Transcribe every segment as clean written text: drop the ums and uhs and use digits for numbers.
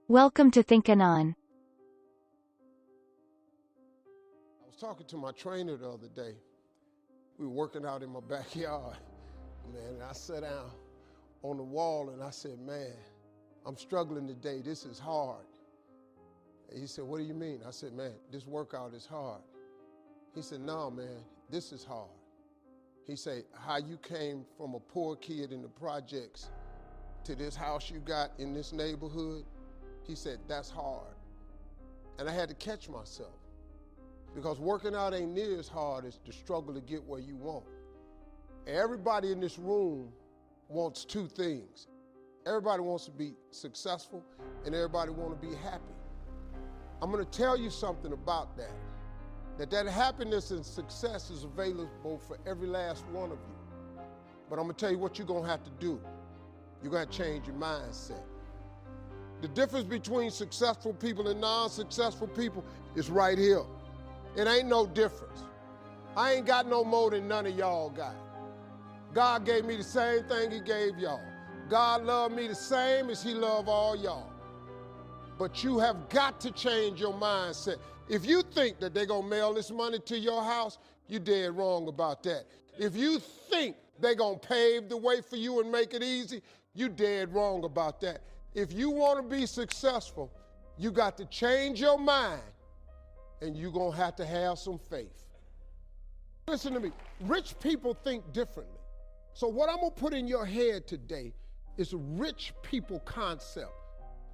Welcome to Think Anon. I was talking to my trainer the other day. We were working out in my backyard, man, and I sat down on the wall and I said, man, I'm struggling today. This is hard. And he said, what do you mean? I said, man, this workout is hard. He said, no, man, this is hard. He said, how you came from a poor kid in the projects to this house you got in this neighborhood, he said, that's hard. And I had to catch myself because working out ain't near as hard as the struggle to get where you want. Everybody in this room wants two things. Everybody wants to be successful and everybody wants to be happy. I'm going to tell you something about that happiness and success is available for every last one of you. But I'm going to tell you what you're going to have to do. You're going to change your mindset. The difference between successful people and non-successful people is right here. It ain't no difference. I ain't got no more than none of y'all got. God gave me the same thing he gave y'all. God loved me the same as he loved all y'all. But you have got to change your mindset. If you think that they're gonna mail this money to your house, you're dead wrong about that. If you think they're gonna pave the way for you and make it easy, you're dead wrong about that. If you wanna be successful, you got to change your mind and you're gonna have to have some faith. Listen to me, rich people think differently. So what I'm gonna put in your head today is a rich people concept.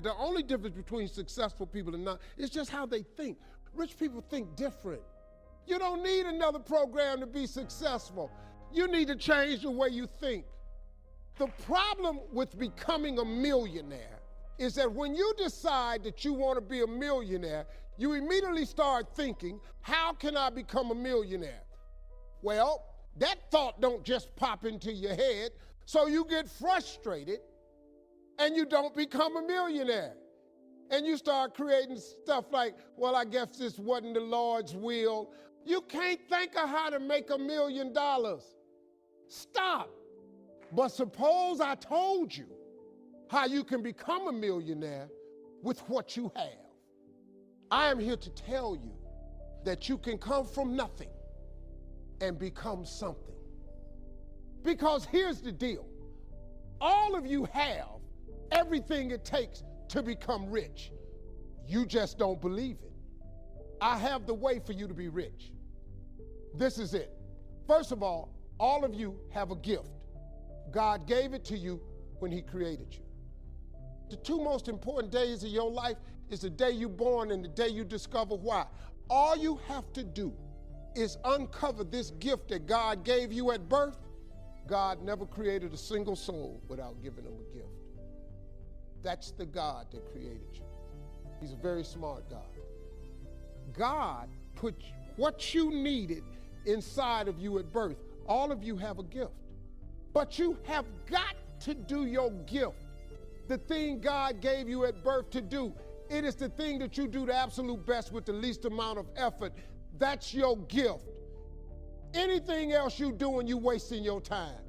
The only difference between successful people and not is just how they think. Rich people think different. You don't need another program to be successful. You need to change the way you think. The problem with becoming a millionaire is that when you decide that you want to be a millionaire, you immediately start thinking, how can I become a millionaire? Well, that thought don't just pop into your head, so you get frustrated and you don't become a millionaire. And you start creating stuff like, well, I guess this wasn't the Lord's will. You can't think of how to make $1 million. Stop. But suppose I told you how you can become a millionaire with what you have. I am here to tell you that you can come from nothing and become something. Because here's the deal. All of you have everything it takes to become rich. You just don't believe it. I have the way for you to be rich. This is it. First of all of you have a gift. God gave it to you when he created you. The two most important days of your life is the day you're born and the day you discover why. All you have to do is uncover this gift that God gave you at birth. God never created a single soul without giving them a gift. That's the God that created you. He's a very smart God. God put what you needed inside of you at birth. All of you have a gift. But you have got to do your gift. The thing God gave you at birth to do. It is the thing that you do the absolute best with the least amount of effort. That's your gift. Anything else you doing, you wasting your time.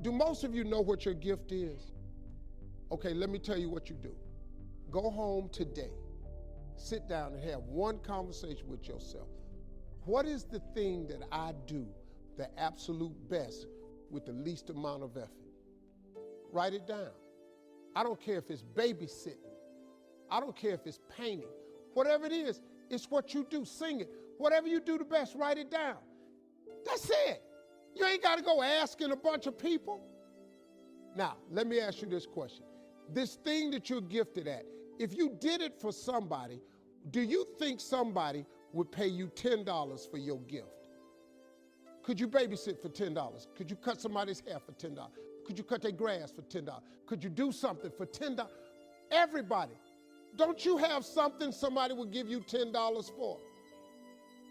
Do most of you know what your gift is? Okay, let me tell you what you do. Go home today. Sit down and have one conversation with yourself. What is the thing that I do the absolute best with the least amount of effort? Write it down. I don't care if it's babysitting. I don't care if it's painting. Whatever it is, it's what you do. Sing it. Whatever you do the best, write it down. That's it. You ain't got to go asking a bunch of people. Now, let me ask you this question. This thing that you're gifted at, if you did it for somebody, do you think somebody would pay you $10 for your gift? Could you babysit for $10? Could you cut somebody's hair for $10? Could you cut their grass for $10? Could you do something for $10? Everybody. Don't you have something somebody would give you $10 for?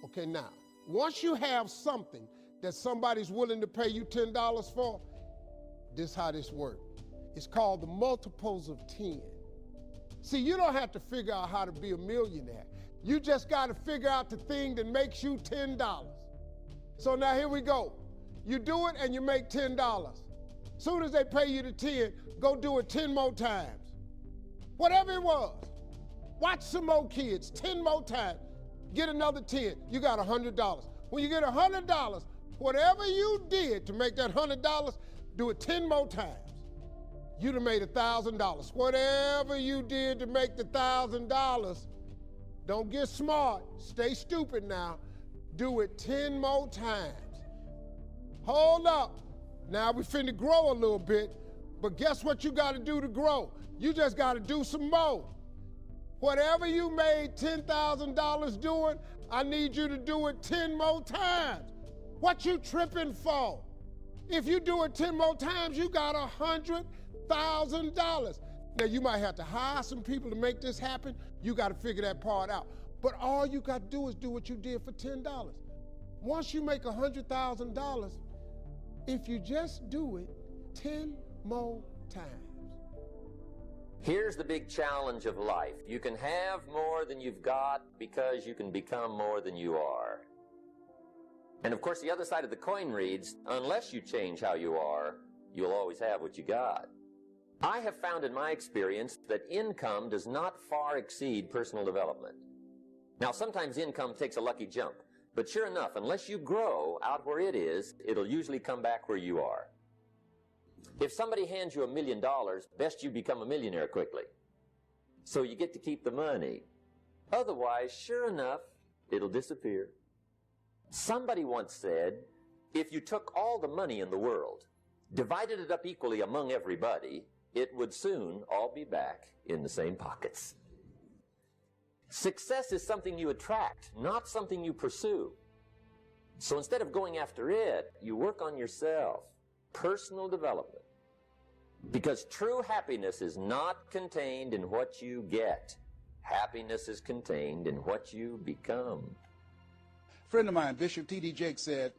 Okay, now, once you have something that somebody's willing to pay you $10 for, this is how this works. It's called the multiples of 10. See, you don't have to figure out how to be a millionaire. You just got to figure out the thing that makes you $10. So now here we go. You do it and you make $10. Soon as they pay you the 10, go do it 10 more times. whatever it was. Watch some more kids 10 more times. Get another 10. You got $100. When you get $100, whatever you did to make that $100, do it 10 more times. You'd have made $1,000. Whatever you did to make the $1,000, don't get smart. Stay stupid now. Do it 10 more times. Hold up. Now we finna grow a little bit, but guess what you gotta do to grow? You just gotta do some more. Whatever you made $10,000 doing, I need you to do it 10 more times. What you tripping for? If you do it 10 more times, you got $100,000. Now you might have to hire some people to make this happen. You gotta figure that part out. But all you gotta do is do what you did for $10. Once you make $100,000, if you just do it 10 more times. Here's the big challenge of life. You can have more than you've got because you can become more than you are. And of course, the other side of the coin reads, unless you change how you are, you'll always have what you got. I have found in my experience that income does not far exceed personal development. Now, sometimes income takes a lucky jump. But sure enough, unless you grow out where it is, it'll usually come back where you are. If somebody hands you $1 million, best you become a millionaire quickly. So you get to keep the money. Otherwise, sure enough, it'll disappear. Somebody once said, if you took all the money in the world, divided it up equally among everybody, it would soon all be back in the same pockets. Success is something you attract, not something you pursue. So instead of going after it, you work on yourself. Personal development. Because true happiness is not contained in what you get. Happiness is contained in what you become. A friend of mine, Bishop T.D. Jakes, said,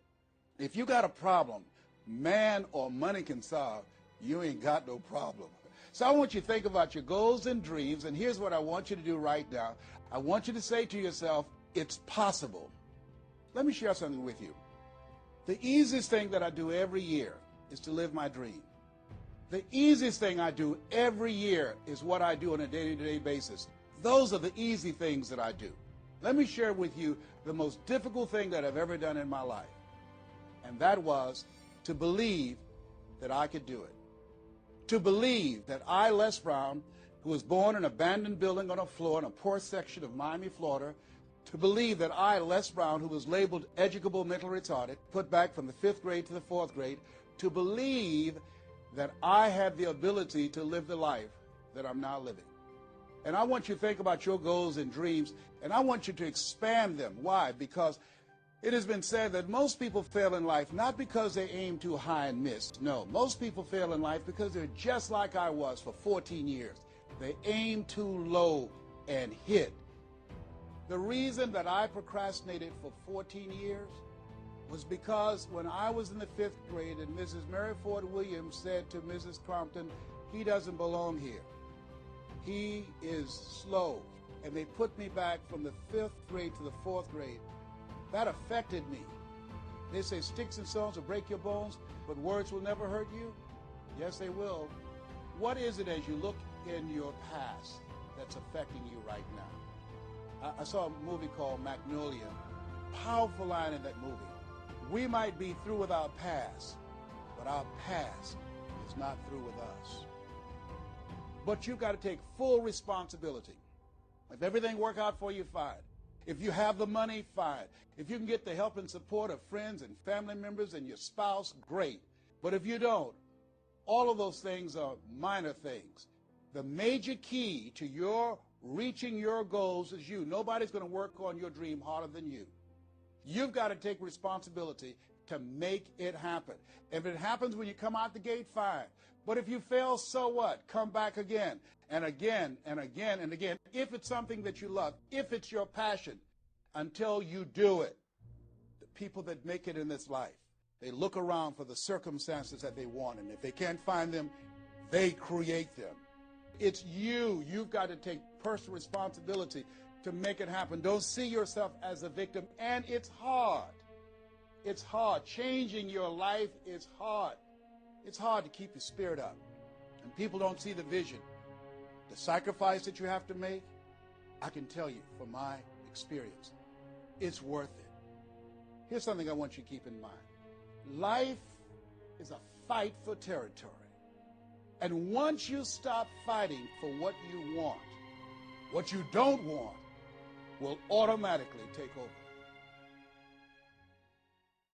if you got a problem man or money can solve, you ain't got no problem. So I want you to think about your goals and dreams, and here's what I want you to do right now. I want you to say to yourself, it's possible. Let me share something with you. The easiest thing that I do every year is to live my dream. The easiest thing I do every year is what I do on a day-to-day basis. Those are the easy things that I do. Let me share with you the most difficult thing that I've ever done in my life. And that was to believe that I could do it. To believe that I, Les Brown, who was born in an abandoned building on a floor in a poor section of Miami, Florida, to believe that I, Les Brown, who was labeled educable mental retarded, put back from the 5th grade to the 4th grade, to believe that I had the ability to live the life that I'm now living. And I want you to think about your goals and dreams, and I want you to expand them. Why? Because it has been said that most people fail in life not because they aim too high and miss. No, most people fail in life because they're just like I was for 14 years. They aim too low and hit. The reason that I procrastinated for 14 years was because when I was in the 5th grade and Mrs. Mary Ford Williams said to Mrs. Crompton, he doesn't belong here. He is slow. And they put me back from the 5th grade to the 4th grade. That affected me. They say sticks and stones will break your bones, but words will never hurt you. Yes, they will. What is it as you look in your past that's affecting you right now? I saw a movie called Magnolia. Powerful line in that movie. We might be through with our past, but our past is not through with us. But you've got to take full responsibility. If everything works out for you, fine. If you have the money, fine. If you can get the help and support of friends and family members and your spouse, great. But if you don't, all of those things are minor things. The major key to your reaching your goals is you. Nobody's going to work on your dream harder than you. You've got to take responsibility to make it happen. If it happens when you come out the gate, fine. But if you fail, so what? Come back again and again and again and again. If it's something that you love, if it's your passion, until you do it. The people that make it in this life, they look around for the circumstances that they want, and if they can't find them, they create them. It's you. You've got to take personal responsibility to make it happen. Don't see yourself as a victim, and it's hard. It's hard. Changing your life is hard. It's hard to keep your spirit up, and people don't see the vision. the sacrifice that you have to make, I can tell you from my experience, it's worth it. Here's something I want you to keep in mind. Life is a fight for territory. And once you stop fighting for what you want, what you don't want will automatically take over.